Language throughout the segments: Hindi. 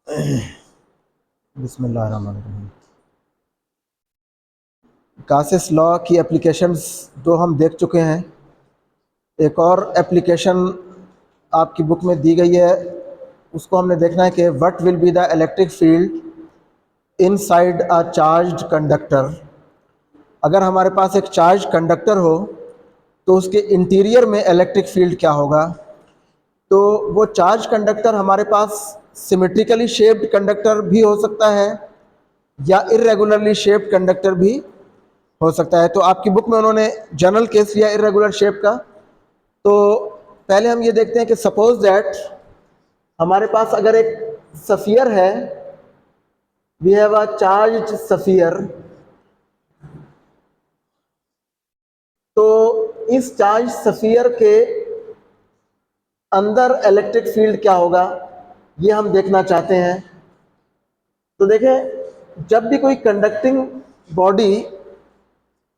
बिस्मिल्लाहिर्रहमानिर्रहीम। गासेस लॉ की एप्लीकेशंस जो हम देख चुके हैं, एक और एप्लीकेशन आपकी बुक में दी गई है, उसको हमने देखना है कि what will be the electric field inside a charged conductor. अगर हमारे पास एक चार्ज कंडक्टर हो तो उसके इंटीरियर में इलेक्ट्रिक फील्ड क्या होगा। तो वो चार्ज कंडक्टर हमारे पास सिमेट्रिकली शेप्ड कंडक्टर भी हो सकता है या इर्रेगुलरली शेप्ड कंडक्टर भी हो सकता है। तो आपकी बुक में उन्होंने जनरल केस लिया इर्रेगुलर शेप का। तो पहले हम ये देखते हैं कि सपोज दैट हमारे पास अगर एक सफियर है, we have a charged sphere. तो इस चार्ज सफियर के अंदर इलेक्ट्रिक फील्ड क्या होगा, ये हम देखना चाहते हैं। तो देखें, जब भी कोई कंडक्टिंग बॉडी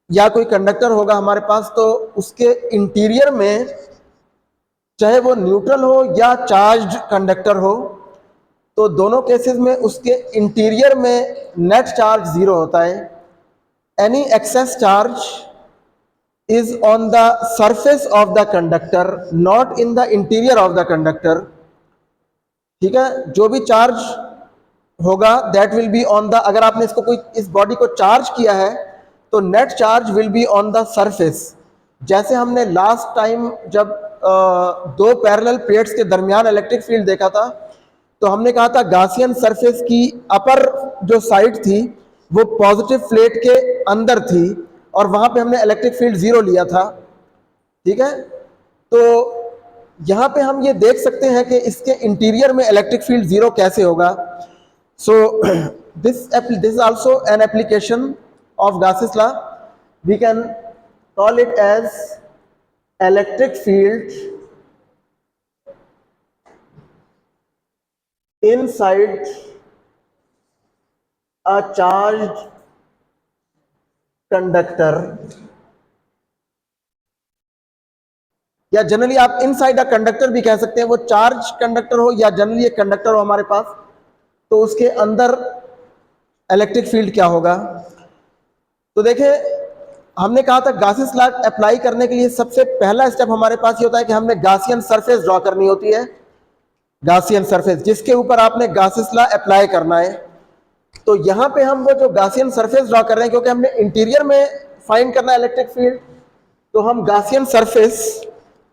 या कोई कंडक्टर होगा हमारे पास, तो उसके इंटीरियर में चाहे वो न्यूट्रल हो या चार्ज्ड कंडक्टर हो, तो दोनों केसेस में उसके इंटीरियर में नेट चार्ज जीरो होता है। Any excess charge is on the surface of the conductor, not in the interior of the conductor. ठीक है, जो भी चार्ज होगा that will be on the, अगर आपने इसको कोई इस बॉडी को चार्ज किया है तो net charge will be on the surface. जैसे हमने लास्ट टाइम जब दो पैरेलल प्लेट्स के दरमियान इलेक्ट्रिक फील्ड देखा था, तो हमने कहा था गासियन सरफेस की अपर जो साइड थी वो पॉजिटिव प्लेट के अंदर थी और वहां पे हमने इलेक्ट्रिक फील्ड जीरो लिया था। ठीक है, तो यहां पे हम ये देख सकते हैं कि इसके इंटीरियर में इलेक्ट्रिक फील्ड जीरो कैसे होगा। So this also an application of Gauss's law. We can call it as electric field inside a charged conductor, या जनरली आप इनसाइड अ कंडक्टर भी कह सकते हैं। वो चार्ज कंडक्टर हो या जनरली एक कंडक्टर हो हमारे पास, तो उसके अंदर इलेक्ट्रिक फील्ड क्या होगा। तो देखिए, हमने कहा था गासियन लॉ अप्लाई करने के लिए सबसे पहला स्टेप हमारे पास ये होता है कि हमने गासियन सरफेस ड्रॉ करनी होती है। गासियन सरफेस जिसके ऊपर आपने गासियन लॉ अप्लाई करना है। तो यहां पे हम वो जो गासियन सरफेस ड्रॉ कर रहे हैं, क्योंकि हमने इंटीरियर में फाइंड करना है इलेक्ट्रिक फील्ड, तो हम गासियन सरफेस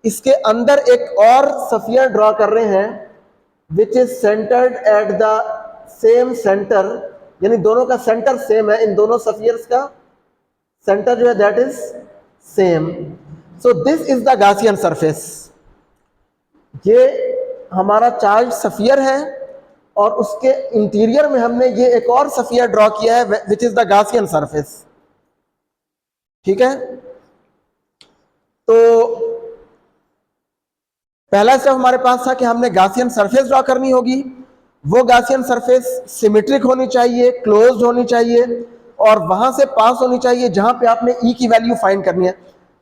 इसके अंदर एक और सफियर ड्रॉ कर रहे हैं which is centred at the same centre, यानी दोनों का सेंटर सेम है। इन दोनों सफियर्स का सेंटर जो है that is same. So this is the Gaussian surface. ये हमारा चार्ज सफियर है और उसके इंटीरियर में हमने ये एक और सफियर ड्रॉ किया है which is the Gaussian surface. ठीक है, तो पहला स्टेप हमारे पास था कि हमने गासियन सरफेस ड्रॉ करनी होगी। वो गासियन सरफेस सिमेट्रिक होनी चाहिए, क्लोज्ड होनी चाहिए और वहां से पास होनी चाहिए जहां पे आपने ई की वैल्यू फाइंड करनी है।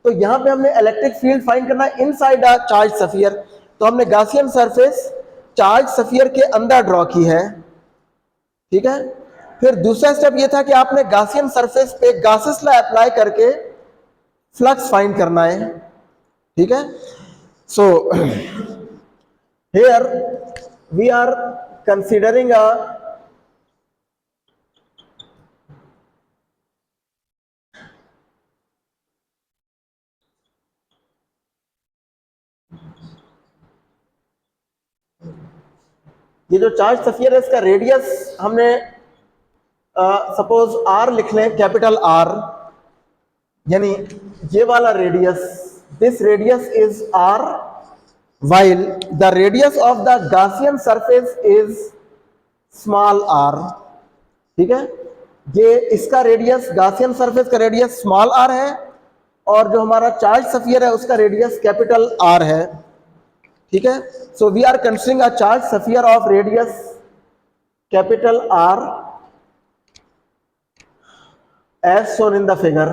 तो यहां पे हमने इलेक्ट्रिक फील्ड फाइंड करना है इनसाइड अ चार्ज सफियर। तो हमने गासियन सरफेस चार्ज सफियर के अंदर ड्रॉ की है। ठीक है, फिर दूसरा स्टेप ये था कि आपने गासियन सरफेस पे गासेस लॉ अप्लाई करके फ्लक्स फाइंड करना है। ठीक है, सो here we are considering a ये जो चार्ज सफियर है इसका रेडियस हमने सपोज आर लिख लें, कैपिटल आर, यानी ये वाला radius, this radius is R, while the radius of the Gaussian surface is small r. ठीक है, ये इसका रेडियस, गासियन सरफेस का रेडियस स्मॉल आर है और जो हमारा चार्ज सफियर है उसका रेडियस कैपिटल आर है। ठीक है, so we are considering a charge sphere of radius capital R as shown in the figure.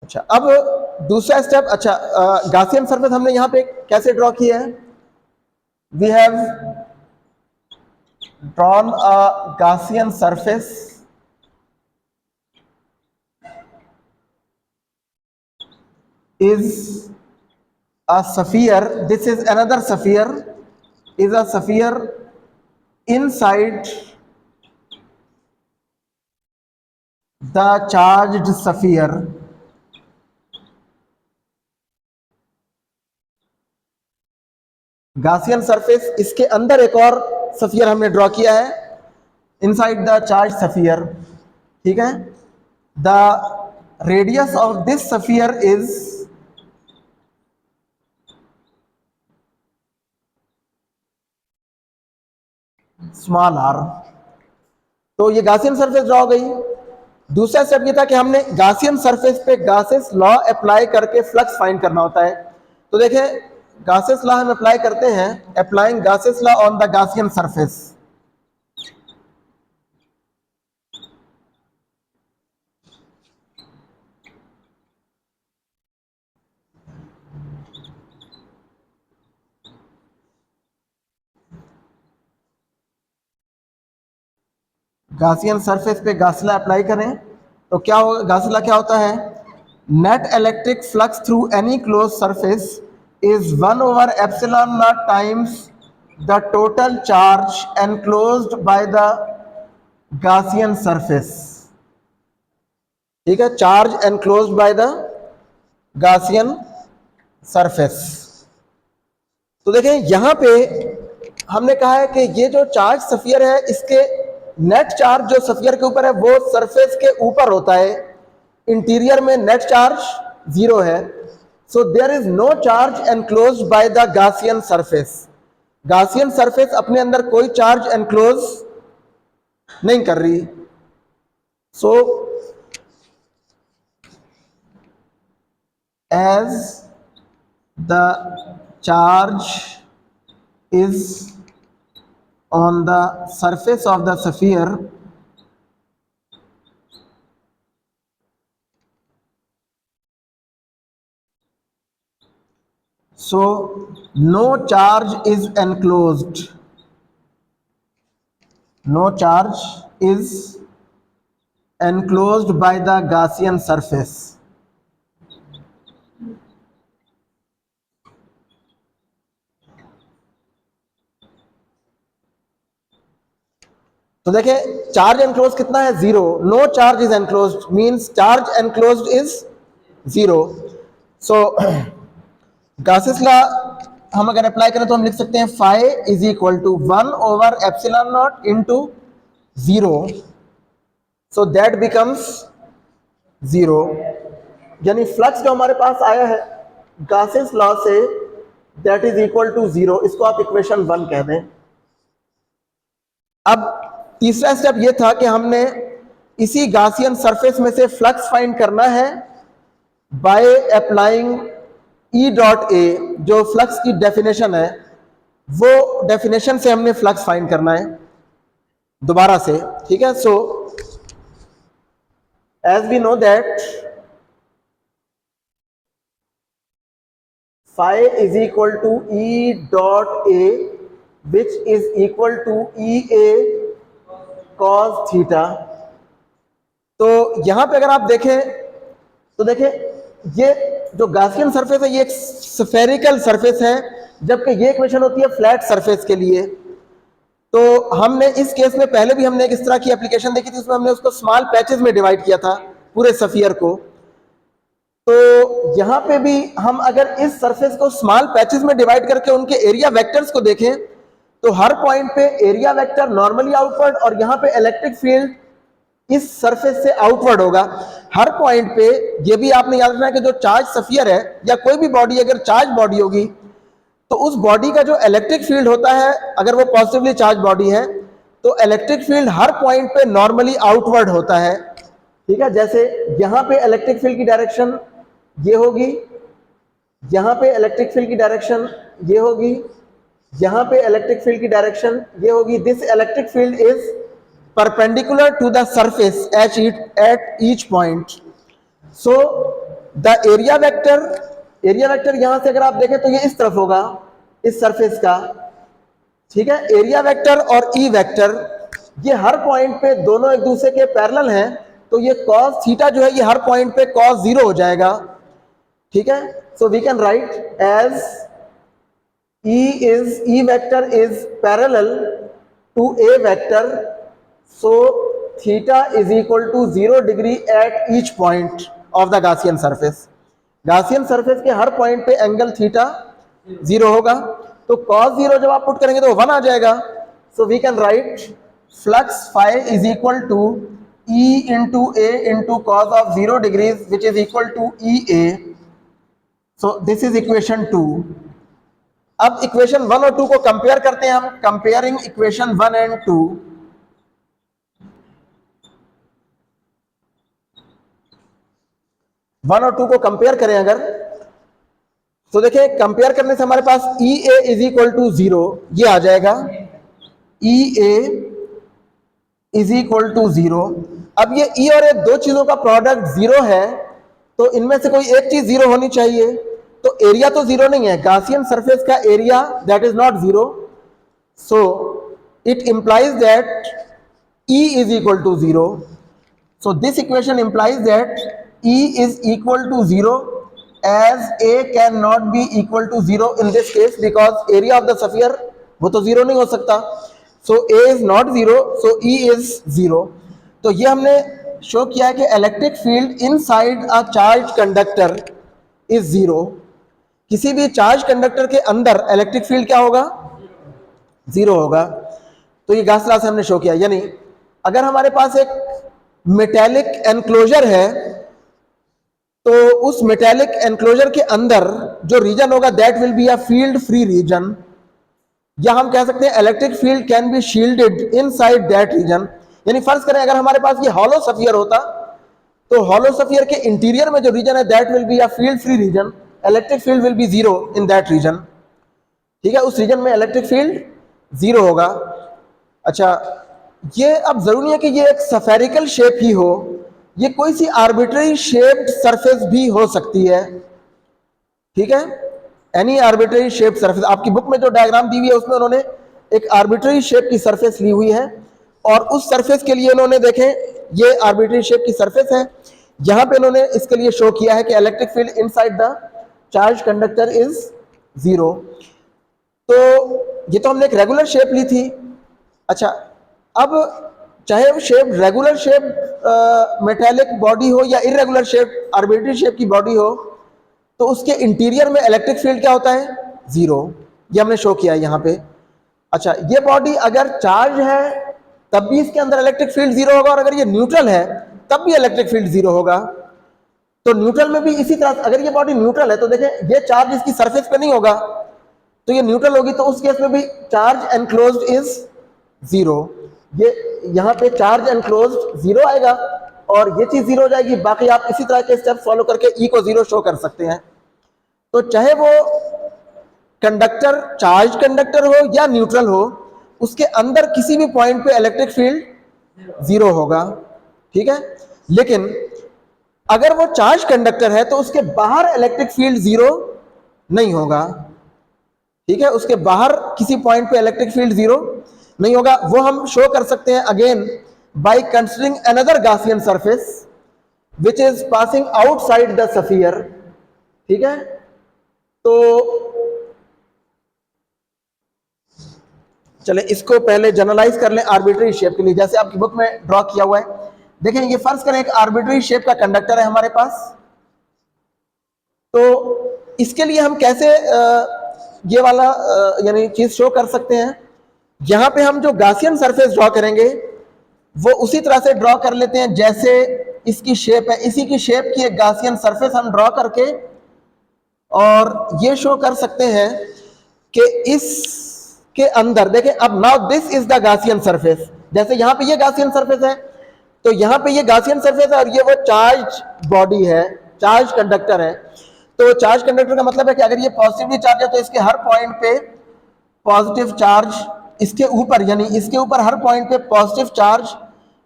अच्छा, अब दूसरा स्टेप, अच्छा गासियन सरफेस हमने यहाँ पे कैसे ड्रॉ किया है? We have drawn a Gaussian surface is a sphere. This is another sphere, is a sphere inside the charged sphere. Gaussian surface, इसके अंदर एक और स्फीयर हमने ड्रॉ किया है, इनसाइड द चार्ज स्फीयर, ठीक है। The radius of this sphere is small r. तो ये गासियन सरफेस ड्रॉ हो गई। दूसरा स्टेप ये था कि हमने गासियन सरफेस पे गासेस लॉ अप्लाई करके फ्लक्स फाइंड करना होता है। तो देखें, गासेस लॉ हम अप्लाई करते हैं, applying Gauss's law on the Gaussian surface. Gaussian surface पे गासला अप्लाई करें तो क्या होगा? गासला क्या होता है? Net electric flux through any closed surface is 1 over epsilon naught times the total charge enclosed by the Gaussian surface. ठीक है, charge enclosed by the Gaussian surface. तो देखें यहां पे हमने कहा है कि ये जो चार्ज स्फीयर है, इसके नेट चार्ज जो स्फीयर के ऊपर है वो सरफेस के ऊपर होता है, इंटीरियर में नेट चार्ज 0 है। So there is no charge enclosed by the Gaussian surface. Gaussian surface अपने अंदर कोई चार्ज एनक्लोज नहीं कर रही। So as the charge is on the surface of the sphere, so no charge is enclosed, no charge is enclosed by the Gaussian surface। तो देखें चार्ज एनक्लोज कितना है? 0। No charge is enclosed means charge enclosed is 0। So Gauss's law हम अगर अप्लाई करें तो हम लिख सकते हैं phi is equal to 1 over epsilon naught into 0। So that becomes 0, यानी फ्लक्स जो हमारे पास आया है गासेस लॉ से, दैट इज इक्वल टू 0। इसको आप इक्वेशन 1 कह दें। अब तीसरा स्टेप ये था कि हमने इसी गासियन सरफेस में से फ्लक्स फाइंड करना है बाय अप्लाइंग ई डॉट ए। जो फ्लक्स की डेफिनेशन है वो डेफिनेशन से हमने फ्लक्स फाइंड करना है दोबारा से, ठीक है। So as we know that phi is equal to E dot A which is equal to E A cos theta. तो यहां पे अगर आप देखें तो देखें ये जो गासियन सरफेस है ये एक स्फेरिकल सरफेस है, जबकि ये इक्वेशन होती है फ्लैट सरफेस के लिए। तो हमने इस केस में पहले भी हमने एक इस तरह की एप्लीकेशन देखी थी, उसमें हमने उसको स्मॉल पैचेस में डिवाइड किया था पूरे स्फीयर को। तो यहां पे भी हम अगर इस सरफेस को स्मॉल पैचेस में डिवाइड करके उनके एरिया वेक्टर्स को देखें तो हर पॉइंट पे एरिया वेक्टर नॉर्मली आउटवर्ड और यहाँ पे इलेक्ट्रिक फील्ड इस सरफेस से आउटवर्ड होगा हर पॉइंट पे। ये भी आपने याद रखना है कि जो चार्ज स्फीयर है या कोई भी बॉडी अगर चार्ज बॉडी होगी तो उस बॉडी का जो इलेक्ट्रिक फील्ड होता है, अगर वो पॉजिटिवली चार्ज बॉडी है तो इलेक्ट्रिक फील्ड हर पॉइंट पे नॉर्मली आउटवर्ड होता है, ठीक है। जैसे यहाँ पे इलेक्ट्रिक फील्ड की डायरेक्शन ये होगी, यहाँ पे इलेक्ट्रिक फील्ड की डायरेक्शन ये होगी, यहां पे इलेक्ट्रिक फील्ड की डायरेक्शन ये होगी। This electric field is perpendicular to the surface at each point. So the area vector यहां से अगर आप देखें तो ये इस तरफ होगा, इस सरफेस का, ठीक है। एरिया वेक्टर और ई वेक्टर ये हर पॉइंट पे दोनों एक दूसरे के पैरेलल हैं, तो ये कॉस थीटा जो है ये हर पॉइंट पे कॉस 0 हो जाएगा, ठीक है। So we can write as E vector is parallel to A vector, so theta is equal to 0 degree at each point of the Gaussian surface. Gaussian surface के हर पॉइंट पे एंगल थीटा 0 होगा, तो cos 0 जब आप पुट करेंगे तो 1 आ जाएगा। So we can write flux phi is equal to E into A into cos of 0 degrees which is equal to E A. So this is equation 2। अब इक्वेशन 1 और 2 को कंपेयर करते हैं हम, कंपेयरिंग इक्वेशन 1 एंड 2। वन और 2 को कंपेयर करें अगर, तो देखिए कंपेयर करने से हमारे पास ई ए इज इक्वल टू 0 ये आ जाएगा, ई ए इज इक्वल टू 0। अब ये ई और ए दो चीजों का प्रोडक्ट 0 है, तो इनमें से कोई एक चीज 0 होनी चाहिए। तो एरिया तो 0 नहीं है, गासियन सरफेस का area that is not 0, so it implies that E is equal to 0. So this equation implies that E is equal to 0 as A cannot be equal to 0 in this case because area of the sphere वो तो 0 नहीं हो सकता, so A is not 0, so E is 0। तो ये हमने शो किया है कि electric field inside a charge conductor is 0। किसी भी चार्ज कंडक्टर के अंदर इलेक्ट्रिक फील्ड क्या होगा, 0 होगा। तो ये गास लॉ से हमने शो किया, यानी अगर हमारे पास एक मेटेलिक एनक्लोजर है तो उस मेटेलिक एनक्लोजर के अंदर जो रीजन होगा that will be a field free region, या हम कह सकते हैं electric field can be shielded inside that region. यानी फर्ज करें अगर हमारे पास ये हॉलो स्फीयर होता तो हॉलो स्फीयर के इंटीरियर में जो रीजन है that will be a field free region, electric field will be 0 in that region, ठीक है। उस रीजन में इलेक्ट्रिक फील्ड 0 होगा। अच्छा, ये अब जरूरी है कि ये एक स्फेरिकल शेप ही हो, ये कोई सी आर्बिट्ररी शेप्ड सरफेस भी हो सकती है, ठीक है। एनी आर्बिट्ररी शेप्ड सरफेस, आपकी बुक में जो डायग्राम दी हुई है उसमें उन्होंने एक आर्बिट्ररी शेप की सरफेस ली हुई है और उस सरफेस के लिए उन्होंने देखें ये आर्बिट्ररी शेप की सरफेस है, यहां पे उन्होंने इसके लिए शो किया है कि electric field inside the charge conductor is 0। तो ये तो हमने एक रेगुलर शेप ली थी। अच्छा, अब चाहे वो shape regular shape metallic body हो या इरेगुलर शेप आर्बिट्ररी शेप की बॉडी हो, तो उसके इंटीरियर में इलेक्ट्रिक फील्ड क्या होता है, 0। ये हमने शो किया है यहाँ पे। अच्छा, ये बॉडी अगर चार्ज है तब भी इसके अंदर इलेक्ट्रिक फील्ड 0 होगा, और अगर ये न्यूट्रल है तब भी इलेक्ट्रिक फील्ड 0 होगा। तो न्यूट्रल में भी इसी तरह, अगर ये बॉडी न्यूट्रल है तो देखें ये चार्ज इसकी सरफेस पे नहीं होगा, तो ये न्यूट्रल होगी, तो उस केस में भी चार्ज एनक्लोज्ड इज 0। ये यहाँ पे चार्ज एनक्लोज्ड 0 आएगा और ये चीज 0 हो जाएगी। बाकी आप इसी तरह के स्टेप फॉलो करके E को 0 शो कर सकते हैं। तो चाहे वो कंडक्टर चार्ज कंडक्टर हो या न्यूट्रल हो, उसके अंदर किसी भी पॉइंट पे इलेक्ट्रिक फील्ड 0 होगा, ठीक है। लेकिन अगर वो चार्ज कंडक्टर है तो उसके बाहर इलेक्ट्रिक फील्ड 0 नहीं होगा, ठीक है। उसके बाहर किसी पॉइंट पे इलेक्ट्रिक फील्ड 0 नहीं होगा। वो हम शो कर सकते हैं again by considering another Gaussian surface which is passing outside the sphere, ठीक है। तो चले इसको पहले जनरलाइज कर लें आर्बिट्ररी शेप के लिए, जैसे आपकी बुक में ड्रॉ किया हुआ है। देखें, ये फर्ज करें एक आर्बिट्ररी शेप का कंडक्टर है हमारे पास, तो इसके लिए हम कैसे ये वाला यानी चीज शो कर सकते हैं। यहां पे हम जो गासियन सरफेस ड्रॉ करेंगे वो उसी तरह से ड्रॉ कर लेते हैं जैसे इसकी शेप है, इसी की शेप की एक गासियन सरफेस हम ड्रॉ करके और ये शो कर सकते हैं कि इसके अंदर देखें, अब now this is the Gaussian surface. जैसे यहां पे ये गासियन सरफेस है, तो यहां पे ये गासियन सरफेस है और ये वो चार्ज बॉडी है, चार्ज कंडक्टर है। तो चार्ज कंडक्टर का मतलब है कि अगर ये पॉजिटिवली चार्ज है तो इसके हर पॉइंट पे पॉजिटिव चार्ज इसके ऊपर, यानी इसके ऊपर हर पॉइंट पे पॉजिटिव चार्ज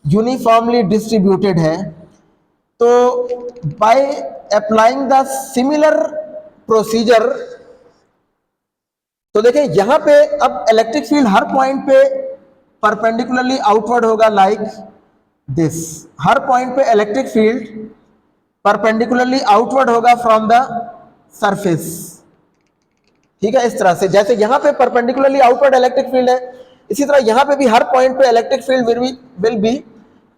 यूनिफॉर्मली डिस्ट्रीब्यूटेड है। तो by applying the similar procedure, तो देखें यहां पे अब इलेक्ट्रिक फील्ड हर पॉइंट पे परपेंडिकुलरली आउटवर्ड होगा लाइक दिस। हर पॉइंट पे इलेक्ट्रिक फील्ड परपेंडिकुलरली आउटवर्ड होगा फ्रॉम द सरफेस, ठीक है, इस तरह से। जैसे यहां पे परपेंडिकुलरली आउटवर्ड इलेक्ट्रिक फील्ड है, इसी तरह यहां पे भी हर पॉइंट पे electric field will B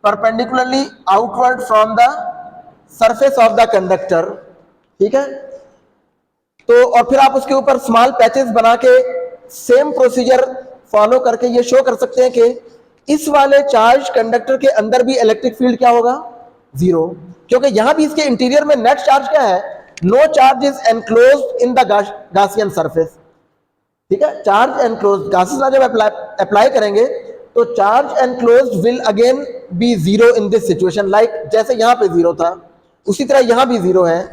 perpendicularly outward from the surface of the conductor, ठीक है। तो और फिर आप उसके ऊपर स्मॉल पैचेस बना के सेम प्रोसीजर फॉलो करके ये शो कर सकते हैं कि इस वाले चार्ज कंडक्टर के अंदर भी इलेक्ट्रिक फील्ड क्या होगा, जीरो, क्योंकि यहां भी इसके इंटीरियर में नेट चार्ज क्या है, no charge is enclosed in the Gaussian surface, ठीक है। चार्ज एनक्लोज्ड गासियन लॉ जब अप्लाई करेंगे तो charge enclosed will again be zero in this situation, like जैसे यहां पे जीरो था उसी तरह यहां भी जीरो है,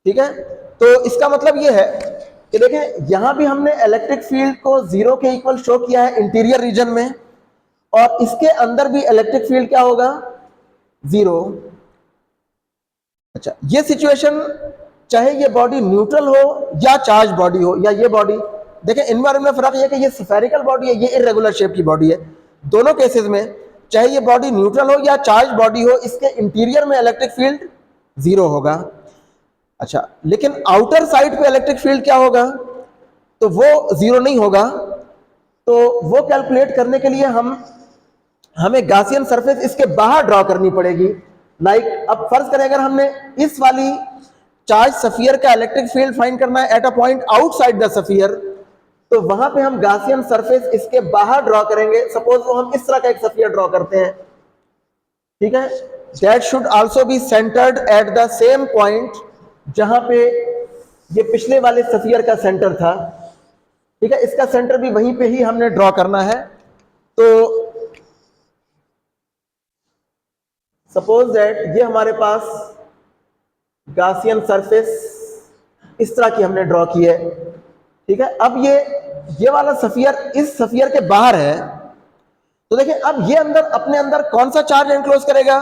ठीक है। तो इसका मतलब ये है कि देखें यहां भी हमने इलेक्ट्रिक फील्ड को जीरो के इक्वल शो किया है इंटीरियर रीजन में, और इसके अंदर भी इलेक्ट्रिक फील्ड क्या होगा, जीरो। अच्छा, ये सिचुएशन चाहे ये बॉडी न्यूट्रल हो या चार्ज बॉडी हो, या ये बॉडी, देखें एनवायरमेंट में फर्क है कि ये स्फेरिकल बॉडी है, ये इरेगुलर शेप की बॉडी है। दोनों केसेस में चाहे ये बॉडी न्यूट्रल हो या चार्ज बॉडी हो, इसके इंटीरियर में इलेक्ट्रिक फील्ड जीरो होगा। अच्छा, लेकिन आउटर साइड पे इलेक्ट्रिक फील्ड क्या होगा, तो वो जीरो नहीं होगा। तो वो कैलकुलेट करने के लिए हमें गासियन सरफेस इसके बाहर ड्रॉ करनी पड़ेगी। लाइक अब फर्ज करें अगर हमने इस वाली चार्ज सफियर का इलेक्ट्रिक फील्ड फाइंड करना है eight a point outside the sphere, तो वहां पे हम गासियन सरफेस इसके बाहर ड्रॉ करेंगे। सपोज वो हम इस तरह का एक सफियर ड्रॉ करते हैं, ठीक है, that should also be centred at the same point जहां पे ये पिछले वाले सफियर का सेंटर था, ठीक है। इसका सेंटर भी वहीं पे ही हमने ड्रॉ करना है। तो सपोज दैट ये हमारे पास गासियन सरफेस इस तरह की हमने ड्रॉ की है, ठीक है। अब ये वाला सफियर इस सफियर के बाहर है, तो देखिए अब ये अंदर अपने अंदर कौन सा चार्ज एनक्लोज करेगा,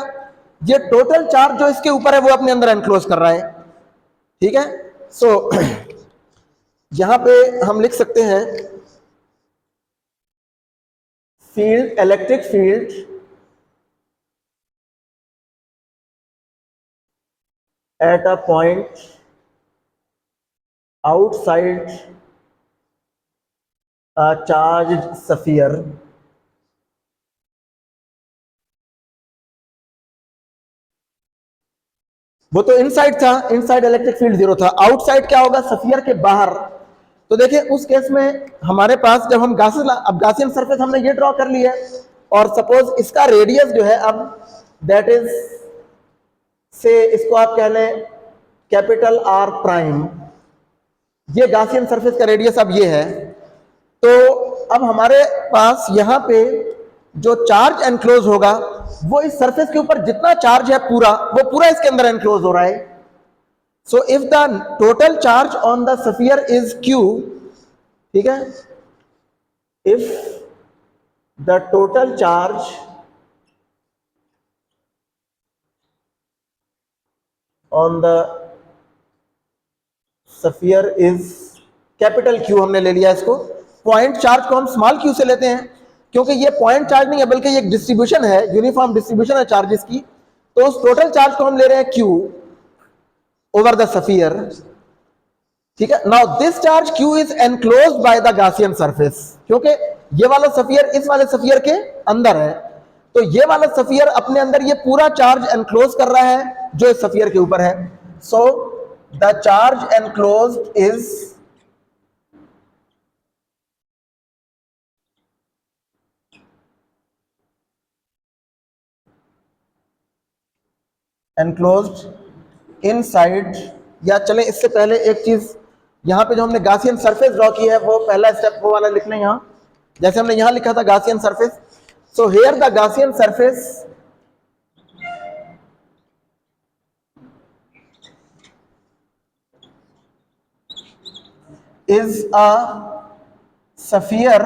ये टोटल चार्ज जो इसके ऊपर है वो अपने अंदर एनक्लोज कर रहा है, ठीक है। सो यहां पे हम लिख सकते हैं field, electric field at a point outside a charged sphere वो तो इनसाइड था, इनसाइड इलेक्ट्रिक फील्ड जीरो था। आउटसाइड क्या होगा, स्फीयर के बाहर। तो देखिए उस केस में हमारे पास जब हम गासियन सरफेस हमने ये ड्रॉ कर लिया है, और सपोज इसका रेडियस जो है अब दैट इज से इसको आप कह लें कैपिटल आर प्राइम, ये गासियन सरफेस का रेडियस अब ये है। तो अब हमारे पास यहां पे जो चार्ज एनक्लोज होगा वो इस सरफेस के ऊपर जितना चार्ज है वो पूरा इसके अंदर एनक्लोज हो रहा है। So if the total charge on the sphere is Q, ठीक है, if the total charge on the sphere is capital Q, हमने ले लिया इसको। पॉइंट चार्ज को हम स्मॉल q से लेते हैं क्योंकि ये पॉइंट चार्ज नहीं है बल्कि ये एक डिस्ट्रीब्यूशन है, यूनिफॉर्म डिस्ट्रीब्यूशन है चार्जेस की। तो उस टोटल चार्ज को हम ले रहे हैं Q ओवर द स्फीयर, ठीक है। Now this charge Q is enclosed by the Gaussian surface, क्योंकि ये वाला स्फीयर इस वाले स्फीयर के अंदर है, तो ये वाला स्फीयर अपने अंदर ये पूरा चार्ज एनक्लोज कर रहा है जो इस स्फीयर के ऊपर है। So the charge enclosed is enclosed inside, या चलें इससे पहले एक चीज यहां पे जो हमने गासियन सरफेस ड्रॉ की है वो पहला स्टेप वो वाला लिख लें यहां, जैसे हमने यहां लिखा था Gaussian surface. So here the Gaussian surface is a sphere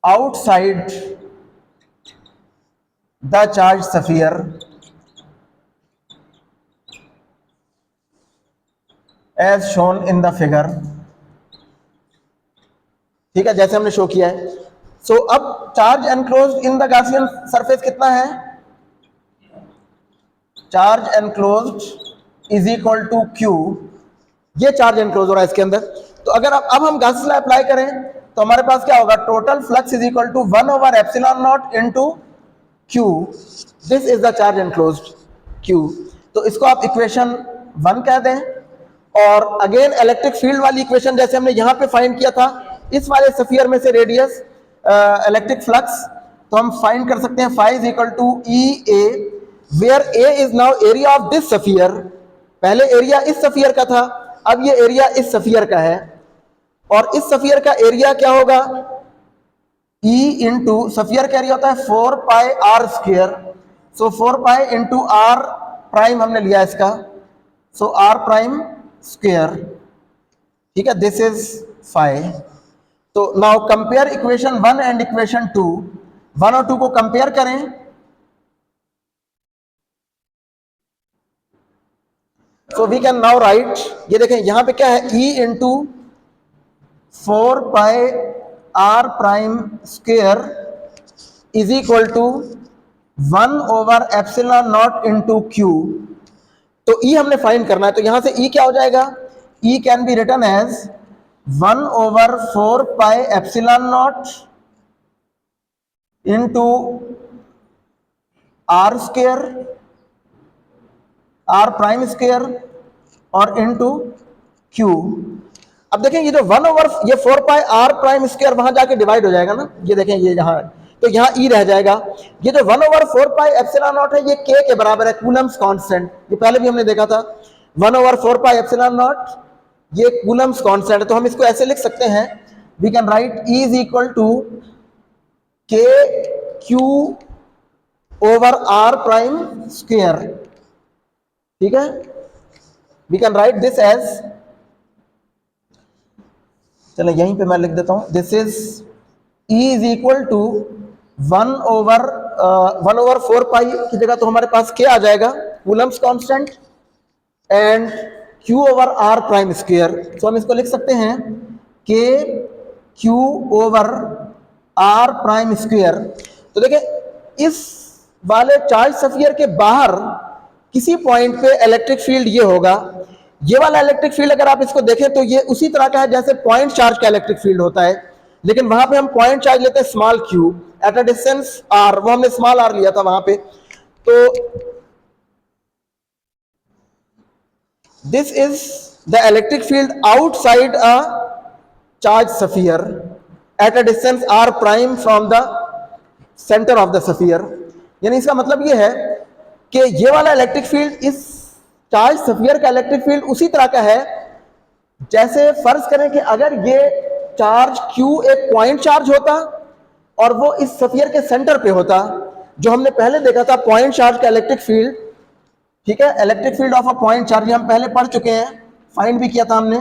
outside the charge sphere, as shown in the figure. ठीक है, जैसे हमने शो किया है। सो अब charge enclosed in the Gaussian surface कितना है? Charge enclosed is equal to Q. ये चार्ज एनक्लोज हो रहा है इसके अंदर। तो अगर अब हम गॉसियन लॉ अप्लाई करें तो हमारे पास क्या होगा? Total flux is equal to 1 over epsilon not into Q. This is the charge enclosed Q. तो इसको आप इक्वेशन 1 कह दें। और अगेन इलेक्ट्रिक फील्ड वाली इक्वेशन जैसे हमने यहां पे फाइंड किया था, इस वाले स्फीयर में से रेडियस इलेक्ट्रिक फ्लक्स, तो हम फाइंड कर सकते हैं phi is equal to E A, where A is now area of this sphere. पहले एरिया इस स्फीयर का था, अब ये एरिया इस स्फीयर का है। और इस स्फीयर का एरिया क्या होगा? E इंटू स्फीयर का एरिया होता है 4 pi R square. So 4 pi into R prime हमने लिया इसका, सो आर प्राइम स्क्वायर। ठीक है, दिस इज फाई। तो now compare equation 1 and equation 2। 1 और 2 को कंपेयर करें। So we can now write, ये देखें यहां पे क्या है? E into 4 pi R prime square is equal to 1 over epsilon not into Q. तो E हमने फाइंड करना है, तो यहां से E क्या हो जाएगा? E can be written as 1 over 4 pi epsilon not into r square, r prime square और इंटू क्यू। अब देखें ये जो 1 ओवर ये 4 पाई आर प्राइम स्क्वायर वहां जाके डिवाइड हो जाएगा ना, ये देखें ये यहाँ, तो यहाँ ई रह जाएगा। ये जो 1 ओवर 4 पाई एप्सिलॉन नॉट है ये के बराबर है, कूलम्स कांस्टेंट। ये पहले भी हमने देखा था 1 ओवर 4 पाई एप्सिलॉन नॉट, ये कूलम्स कांस्टेंट है। तो हम इसको ऐसे लिख सकते हैं, we can write E is equal to K Q over are prime square. ठीक है, we can write this as, चलो यहीं पे मैं लिख देता हूं, this is E is equal to 1 over 4 pi की जगह तो हमारे पास क्या आ जाएगा? Coulomb's constant and Q over are prime square. तो हम इसको लिख सकते हैं K Q over are prime square. तो देखिए इस वाले चार्ज स्फीयर के बाहर किसी पॉइंट पे इलेक्ट्रिक फील्ड ये होगा। ये वाला इलेक्ट्रिक फील्ड अगर आप इसको देखें तो ये उसी तरह का है जैसे पॉइंट चार्ज का इलेक्ट्रिक फील्ड होता है, लेकिन वहां पे हम पॉइंट चार्ज लेते हैं small q at a distance r, वो हमने स्मॉल r लिया था वहां पे। तो this is the electric field outside a charge sphere at a distance r prime from the centre of the sphere. यानी इसका मतलब ये है कि ये वाला इलेक्ट्रिक फील्ड इस चार्ज स्फीयर का इलेक्ट्रिक फील्ड उसी तरह का है जैसे फर्ज करें कि अगर ये चार्ज Q एक पॉइंट चार्ज होता और वो इस स्फीयर के सेंटर पे होता, जो हमने पहले देखा था पॉइंट चार्ज का इलेक्ट्रिक फील्ड। ठीक है, electric field of a point charge हम पहले पढ़ चुके हैं, फाइंड भी किया था हमने।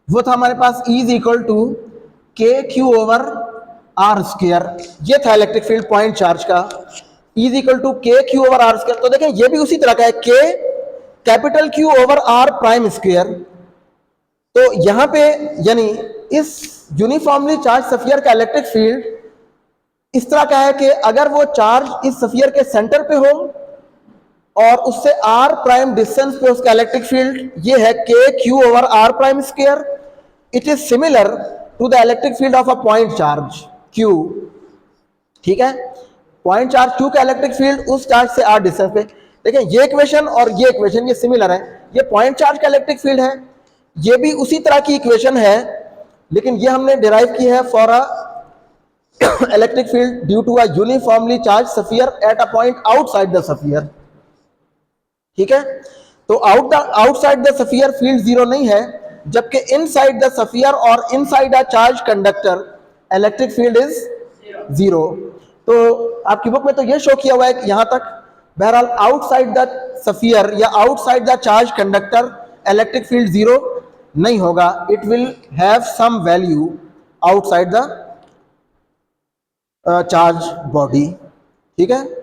वो था हमारे पास E is equal to K Q over r square. ये था इलेक्ट्रिक फील्ड पॉइंट चार्ज का, E is equal to K Q over r square. तो देखें ये भी उसी तरह का है, K capital Q over are prime square. तो यहां पे यानी इस यूनिफॉर्मली चार्ज स्फीयर का इलेक्ट्रिक फील्ड इस तरह का है कि अगर वो चार्ज इस स्फीयर के सेंटर पे हो और उससे आर प्राइम डिस्टेंस पे उसका इलेक्ट्रिक फील्ड ये है K Q over are prime square, it is similar to the electric field of a point charge Q। ठीक है, पॉइंट चार्ज Q का इलेक्ट्रिक फील्ड उस चार्ज से r डिस्टेंस पे। देखिए ये इक्वेशन और ये इक्वेशन ये सिमिलर है, ये पॉइंट चार्ज का इलेक्ट्रिक फील्ड है, ये भी उसी तरह की इक्वेशन है, लेकिन ये हमने डिराइव की है for a electric field due to a uniformly charge sphere at a point outside the sphere. ठीक है, तो outside the sphere field zero नहीं है, जबकि इनसाइड द स्फीयर और inside a charge conductor electric field is zero. तो आपकी बुक में तो ये शो किया हुआ है कि यहां तक, बहरहाल आउटसाइड द स्फीयर या outside the charge conductor electric field zero नहीं होगा, it will have some value outside the charge body. ठीक है।